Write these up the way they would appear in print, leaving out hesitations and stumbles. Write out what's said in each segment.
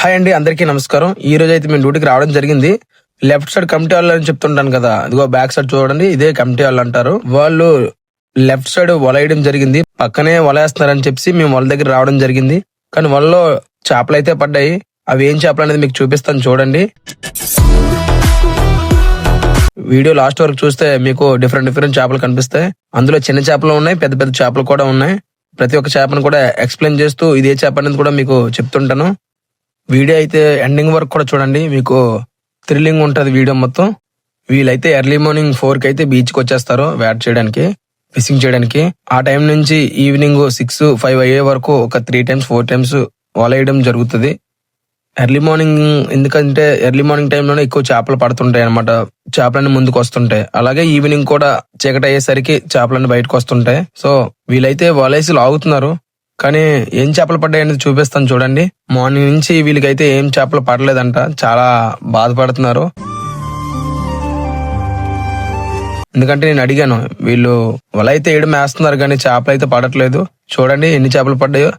Hi అండి, అందరికీ నమస్కారం. ఈ రోజు అయితే మేము డ్యూటీకి రావడం జరిగింది. లెఫ్ట్ సైడ్ కమిటీ వాళ్ళు అని చెప్తుంటాను కదా, ఇదిగో బ్యాక్ సైడ్ చూడండి, ఇదే కమిటీ వాళ్ళు అంటారు. వాళ్ళు లెఫ్ట్ సైడ్ వలేయడం జరిగింది. పక్కనే వలేస్తున్నారని చెప్పి మేము వాళ్ళ దగ్గర రావడం జరిగింది. కానీ వాళ్ళలో చేపలు అయితే పడ్డాయి. అవి ఏం చేపలు అనేది మీకు చూపిస్తాను, చూడండి. వీడియో లాస్ట్ వరకు చూస్తే మీకు డిఫరెంట్ చేపలు కనిపిస్తాయి. అందులో చిన్న చేపలు ఉన్నాయి, పెద్ద పెద్ద చేపలు కూడా ఉన్నాయి. ప్రతి ఒక్క చేపను కూడా ఎక్స్ప్లెయిన్ చేస్తూ ఇదే చేప అనేది కూడా మీకు చెప్తుంటాను. వీడియో అయితే ఎండింగ్ వరకు కూడా చూడండి, మీకు థ్రిల్లింగ్ ఉంటది వీడియో మొత్తం. వీళ్ళైతే ఎర్లీ మార్నింగ్ 4 కి అయితే బీచ్ కి వచ్చేస్తారు వేట చేయడానికి, ఫిషింగ్ చేయడానికి. ఆ టైం నుంచి ఈవినింగ్ 6-5 అయ్యే వరకు ఒక 3 times 4 times వలేయడం జరుగుతుంది. ఎర్లీ మార్నింగ్ ఎందుకంటే ఎర్లీ మార్నింగ్ టైంలోనే ఎక్కువ చేపలు పడుతుంటాయి అనమాట. చేపలన్నీ ముందుకు వస్తుంటాయి. అలాగే ఈవినింగ్ కూడా చీకటి అయ్యేసరికి చేపలన్నీ బయటకు వస్తుంటాయి. సో వీళ్ళైతే వలేసి లాగుతున్నారు. కానీ ఏం చేపలు పడ్డాయి అనేది చూపిస్తాను, చూడండి. మార్నింగ్ నుంచి వీళ్ళకైతే ఏం చేపలు పడలేదంట, చాలా బాధపడుతున్నారు. ఎందుకంటే నేను అడిగాను, వీళ్ళు వల అయితే వేయడం వేస్తున్నారు కానీ చేపలు అయితే పడట్లేదు. చూడండి ఎన్ని చేపలు పడ్డాయో.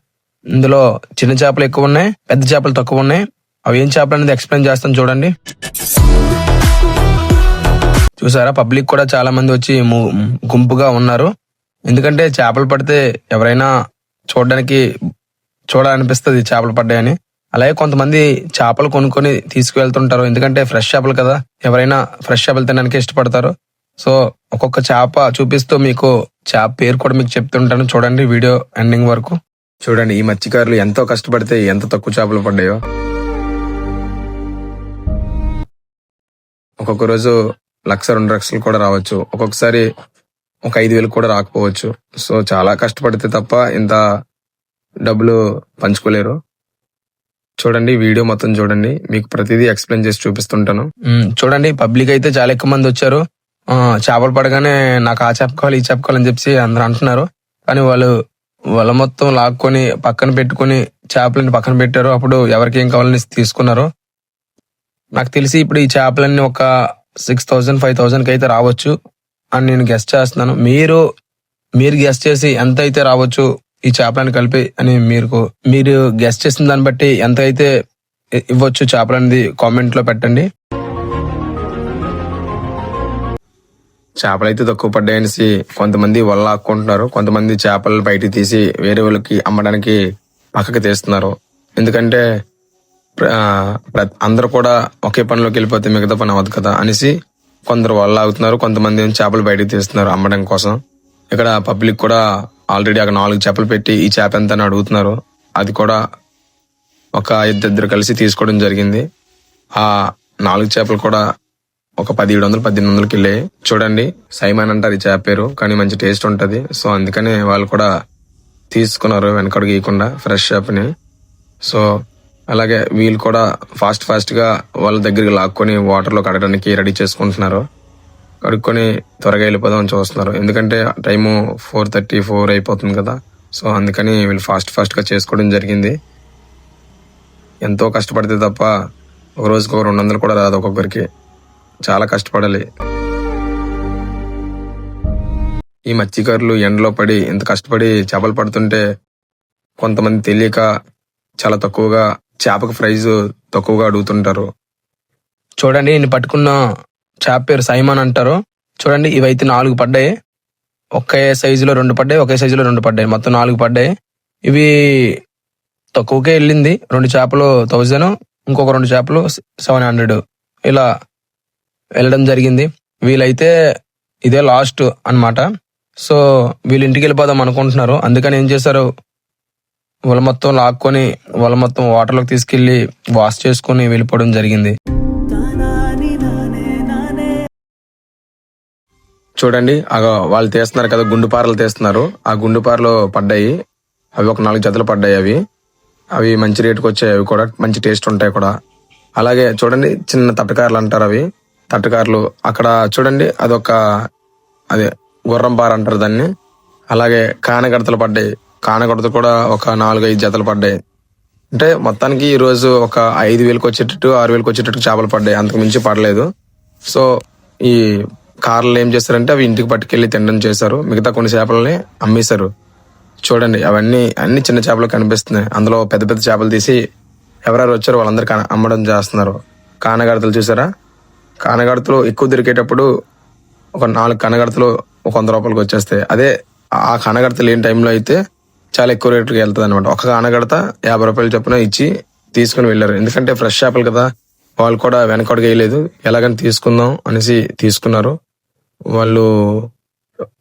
ఇందులో చిన్న చేపలు ఎక్కువ ఉన్నాయి, పెద్ద చేపలు తక్కువ ఉన్నాయి. అవి ఏం చేపలు అనేది ఎక్స్ప్లెయిన్ చేస్తాను, చూడండి. చూసారా, పబ్లిక్ కూడా చాలా మంది వచ్చి గుంపుగా ఉన్నారు. ఎందుకంటే చేపలు పడితే ఎవరైనా చూడాలనిపిస్తుంది చేపలు పడ్డాయని. అలాగే కొంతమంది చేపలు కొనుక్కొని తీసుకువెళ్తుంటారు, ఎందుకంటే ఫ్రెష్ చేపలు కదా, ఎవరైనా ఫ్రెష్ చేపలు తినడానికి ఇష్టపడతారు. సో ఒక్కొక్క చేప చూపిస్తూ మీకు చేప పేరు కూడా మీకు చెప్తుంటాను, చూడండి వీడియో ఎండింగ్ వరకు. చూడండి ఈ మత్స్యకారులు ఎంతో కష్టపడితే ఎంత తక్కువ చేపలు పడ్డాయో. ఒక్కొక్క రోజు 1,00,000-2 లక్షలు కూడా రావచ్చు, ఒక్కొక్కసారి ఒక 5,000 కూడా రాకపోవచ్చు. సో చాలా కష్టపడితే తప్ప ఇంత డబ్బులు పంచుకోలేరు. చూడండి వీడియో మొత్తం చూడండి, మీకు ప్రతిదీ ఎక్స్ప్లెయిన్ చేసి చూపిస్తుంటాను. చూడండి పబ్లిక్ అయితే చాలా ఎక్కువ మంది వచ్చారు. చేపలు పడగానే నాకు ఆ చేప కావాలి, ఈ చేప కావాలని చెప్పి అందరూ అంటున్నారు. కానీ వాళ్ళు వల మొత్తం లాక్కొని పక్కన పెట్టుకుని చేపలని పక్కన పెట్టారు. అప్పుడు ఎవరికి ఏం కావాలని తీసుకున్నారు. నాకు తెలిసి ఇప్పుడు ఈ చేపలన్నీ ఒక 6,000-5,000 కి అయితే రావచ్చు అని నేను గెస్ట్ చేస్తున్నాను. మీరు గెస్ట్ చేసి ఎంత అయితే రావచ్చు ఈ చేపలను కలిపి అని మీరు గెస్ట్ చేసిన దాన్ని బట్టి ఎంత అయితే ఇవ్వచ్చు చేపలనేది కామెంట్ లో పెట్టండి. చేపలు అయితే తక్కువ పడ్డాయనేసి కొంతమంది వల్ల ఆక్కుంటున్నారు, కొంతమంది చేపలు బయటికి తీసి వేరే వాళ్ళకి అమ్మడానికి పక్కకి తీస్తున్నారు. ఎందుకంటే అందరూ కూడా ఒకే పనిలోకి వెళ్ళిపోతే మిగతా పని అవ్వదు కదా అనేసి కొందరు వల్ల ఆగుతున్నారు, కొంతమంది చేపలు బయటకు తీస్తున్నారు అమ్మడం కోసం. ఇక్కడ పబ్లిక్ కూడా ఆల్రెడీ అక్కడ 4 చేపలు పెట్టి ఈ చేప ఎంత అని అడుగుతున్నారు. అది కూడా ఒక ఇద్దరు కలిసి తీసుకోవడం జరిగింది. ఆ 4 చేపలు కూడా ఒక 1,700-1,800కి వెళ్ళాయి. చూడండి సైమాన్ అంటారు ఈ చేప పేరు, కానీ మంచి టేస్ట్ ఉంటది. సో అందుకని వాళ్ళు కూడా తీసుకున్నారు వెనకడుగు గీయకుండా ఫ్రెష్ చేపని. సో అలాగే వీళ్ళు కూడా ఫాస్ట్ గా వాళ్ళ దగ్గరికి లాక్కొని వాటర్ లో కడగడానికి రెడీ చేసుకుంటున్నారు. కడుక్కొని త్వరగా వెళ్ళిపోదాం అని చూస్తున్నారు, ఎందుకంటే టైము 4:34 అయిపోతుంది కదా. సో అందుకని వీళ్ళు ఫాస్ట్ గా చేసుకోవడం జరిగింది. ఎంతో కష్టపడితే తప్ప ఒక రోజుకి 200 కూడా రాదు ఒక్కొక్కరికి, చాలా కష్టపడాలి. ఈ మత్స్యకారులు ఎండలో పడి ఇంత కష్టపడి చేపలు పడుతుంటే కొంతమంది తెలియక చాలా తక్కువగా చేపకు ప్రైజ్ తక్కువగా అడుగుతుంటారు. చూడండి నేను పట్టుకున్న చేప పేరు సైమాన్ అంటారు. చూడండి ఇవైతే 4 పడ్డాయి. ఒకే సైజులో 2 పడ్డాయి, ఒకే సైజులో 2 పడ్డాయి, మొత్తం 4 పడ్డాయి. ఇవి తక్కువకే వెళ్ళింది. 2 చేపలు 1,000, ఇంకొక 2 చేపలు 700 ఇలా వెళ్ళడం జరిగింది. వీళ్ళైతే ఇదే లాస్ట్ అన్నమాట. సో వీళ్ళు ఇంటికి వెళ్ళిపోదాం అనుకుంటున్నారు. అందుకని ఏం చేశారు, వాళ్ళ మొత్తం లాక్కొని వాళ్ళ మొత్తం వాటర్లోకి తీసుకెళ్లి వాష్ చేసుకుని వెళ్ళిపోవడం జరిగింది. చూడండి వాళ్ళు తీస్తున్నారు కదా, గుండుపారలు తీస్తున్నారు. ఆ గుండుపారలు పడ్డాయి, అవి ఒక 4 జతలు పడ్డాయి. అవి మంచి రేటుకి వచ్చాయి, అవి కూడా మంచి టేస్ట్ ఉంటాయి కూడా. అలాగే చూడండి చిన్న తట్టకారలు అంటారు, అవి తట్టకారలు. అక్కడ చూడండి అదే గుర్రం పార అంటారు దాన్ని. అలాగే కానగడతలు పడ్డాయి, కానగడతలు కూడా ఒక 4-5 జతలు పడ్డాయి. అంటే మొత్తానికి ఈ రోజు ఒక 5,000కి వచ్చేటట్టు 6,000కి వచ్చేటట్టు చేపలు పడ్డాయి, అంతకు మించి పడలేదు. సో ఈ కార్లు ఏం చేస్తారంటే అవి ఇంటికి పట్టుకెళ్లి తినడం చేశారు, మిగతా కొన్ని చేపలని అమ్మేశారు. చూడండి అన్ని చిన్న చేపలు కనిపిస్తున్నాయి. అందులో పెద్ద చేపలు తీసి ఎవరెవరు వచ్చారో వాళ్ళందరికీ అమ్మడం చేస్తున్నారు. కానగడతలు చూసారా, కానగడతలు ఎక్కువ దొరికేటప్పుడు ఒక 4 కనగడతలు ఒక 100 రూపాయలకి వచ్చేస్తాయి. అదే ఆ కానగడత లేని టైంలో అయితే చాలా ఎక్కువ రేటుకి వెళ్తుంది అనమాట. ఒక కానగడత 50 రూపాయలు చొప్పున ఇచ్చి తీసుకుని వెళ్ళారు. ఎందుకంటే ఫ్రెష్ చేపలు కదా, వాళ్ళు కూడా వెనకడుగు వేయలేదు, ఎలాగని తీసుకుందాం అనేసి తీసుకున్నారు. వాళ్ళు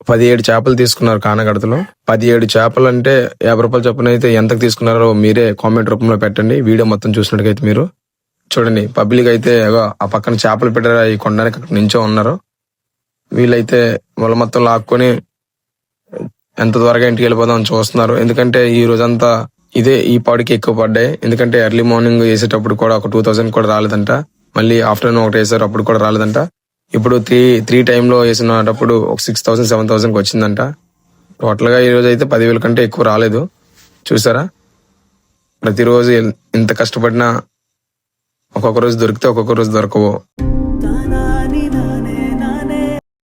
17 చేపలు తీసుకున్నారు కానగడతలో. 17 చేపలు అంటే 50 రూపాయలు చొప్పున అయితే ఎంతకు తీసుకున్నారో మీరే కామెంట్ రూపంలో పెట్టండి. వీడియో మొత్తం చూసినట్టుగైతే మీరు చూడండి. పబ్లిక్ అయితే ఆ పక్కన చేపలు పెట్టారు, అవి కొనడానికి అక్కడ నించో ఉన్నారు. వీళ్ళైతే వాళ్ళ మొత్తం లాక్కొని ఎంత త్వరగా ఇంటికి వెళ్ళిపోదాం అని చూస్తున్నారు. ఎందుకంటే ఈ రోజంతా ఈ పాడికి ఎక్కువ పడ్డాయి. ఎందుకంటే ఎర్లీ మార్నింగ్ వేసేటప్పుడు కూడా ఒక 2000 కూడా రాలేదంట. మళ్ళీ ఆఫ్టర్నూన్ ఒకటి వేసారు, అప్పుడు కూడా రాలేదంట. ఇప్పుడు త్రీ టైంలో వేసినప్పుడు ఒక 6000 7000 వచ్చిందంట. టోటల్ గా ఈ రోజు అయితే 10,000 కంటే ఎక్కువ రాలేదు. చూసారా, ప్రతిరోజు ఇంత కష్టపడినా ఒక్కొక్క రోజు దొరికితే ఒక్కొక్క రోజు దొరకవు.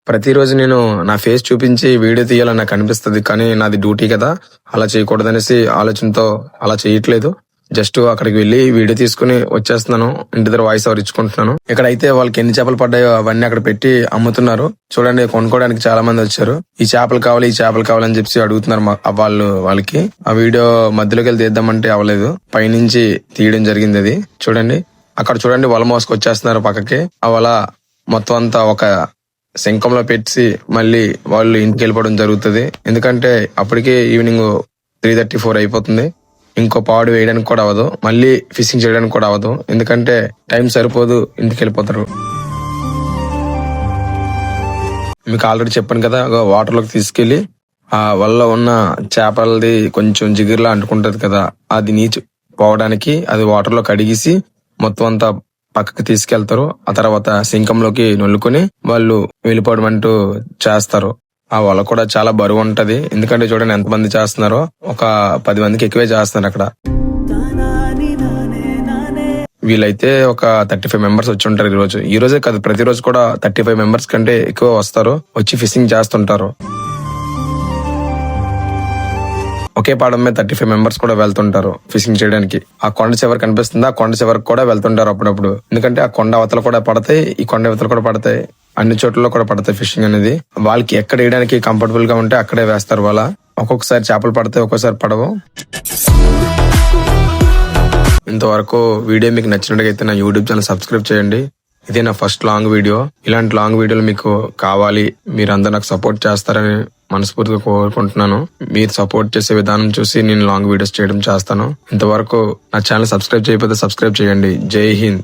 ప్రతిరోజు నేను నా ఫేస్ చూపించి వీడియో తీయాలని నాకు అనిపిస్తుంది, కానీ నాది డ్యూటీ కదా, అలా చేయకూడదనేసి ఆలోచనతో అలా చేయట్లేదు. జస్ట్ అక్కడికి వెళ్ళి వీడియో తీసుకుని వచ్చేస్తున్నాను. ఇంటి దగ్గర వాయిస్ ఓవర్ ఇచ్చుకుంటున్నాను. ఇక్కడైతే వాళ్ళకి ఎన్ని చేపలు పడ్డాయో అవన్నీ అక్కడ పెట్టి అమ్ముతున్నారు. చూడండి, కొనుక్కోవడానికి చాలా మంది వచ్చారు. ఈ చేపలు కావాలి, ఈ చేపలు కావాలని చెప్పి అడుగుతున్నారు వాళ్ళకి. ఆ వీడియో మధ్యలోకి వెళ్ళి తీద్దామంటే అవ్వలేదు, పైనుంచి తీయడం జరిగింది. అది చూడండి, అక్కడ చూడండి వల మోసుకు వచ్చేస్తున్నారు పక్కకి. ఆ వల మొత్తం అంతా ఒక శంఖంలో పెట్టి మళ్ళీ వాళ్ళు ఇంటికి వెళ్ళిపోవడం జరుగుతుంది. ఎందుకంటే అప్పటికే ఈవినింగ్ 3:34 అయిపోతుంది. ఇంకో పాడు వేయడానికి కూడా అవ్వదు, మళ్ళీ ఫిషింగ్ చేయడానికి కూడా అవ్వదు. ఎందుకంటే టైం సరిపోదు, ఇంటికి వెళ్ళిపోతారు. మీకు ఆల్రెడీ చెప్పాను కదా, వాటర్ లోకి తీసుకెళ్లి ఆ వల్ల ఉన్న చేపలది కొంచెం జిగిరిలా అంటుకుంటది కదా, అది నీచు పోవడానికి అది వాటర్ లో కడిగేసి మొత్తం అంతా పక్కకి తీసుకెళ్తారు. ఆ తర్వాత సింకంలోకి నొల్లుకొని వాళ్ళు వెళ్ళిపోవడం అంటూ చేస్తారు. ఆ వల కూడా చాలా బరువు ఉంటది. ఎందుకంటే చూడండి ఎంతమంది చేస్తున్నారో, ఒక 10 మందికి ఎక్కువే చేస్తున్నారు అక్కడ. వీళ్ళైతే ఒక 35 మెంబర్స్ వచ్చి ఉంటారు ఈ రోజే కాదు, ప్రతిరోజు కూడా 35 మెంబర్స్ కంటే ఎక్కువ వస్తారు, వచ్చి ఫిషింగ్ చేస్తుంటారు. ఒకే పాడం మీద 35 మెంబర్స్ కూడా వెళ్తుంటారు ఫిషింగ్ చేయడానికి. ఆ కొండ చివరి కనిపిస్తుంది, ఆ కొండ చివరికి కూడా వెళ్తుంటారు అప్పుడప్పుడు. ఎందుకంటే ఆ కొండ అవతల కూడా పడతాయి, ఈ కొండ అవతల కూడా పడతాయి, అన్ని చోట్ల కూడా పడతాయి ఫిషింగ్ అనేది. వాళ్ళకి ఎక్కడ వేయడానికి కంఫర్టబుల్ గా ఉంటే అక్కడే వేస్తారు వాళ్ళ. ఒక్కొక్కసారి చేపలు పడతాయి, ఒక్కోసారి పడవు. ఇంతవరకు వీడియో మీకు నచ్చినట్టుగైతే నా యూట్యూబ్ ఛానల్ సబ్స్క్రైబ్ చేయండి. ఇదే నా ఫస్ట్ లాంగ్ వీడియో. ఇలాంటి లాంగ్ వీడియోలు మీకు కావాలి, మీరందరూ నాకు సపోర్ట్ చేస్తారని మనస్ఫూర్తిగా కోరుకుంటున్నాను. మీరు సపోర్ట్ చేసే విధానం చూసి నేను లాంగ్ వీడియోస్ చేయడం చేస్తాను. ఇంతవరకు నా ఛానల్ సబ్స్క్రైబ్ చేయకపోతే సబ్స్క్రైబ్ చేయండి. జై హింద్.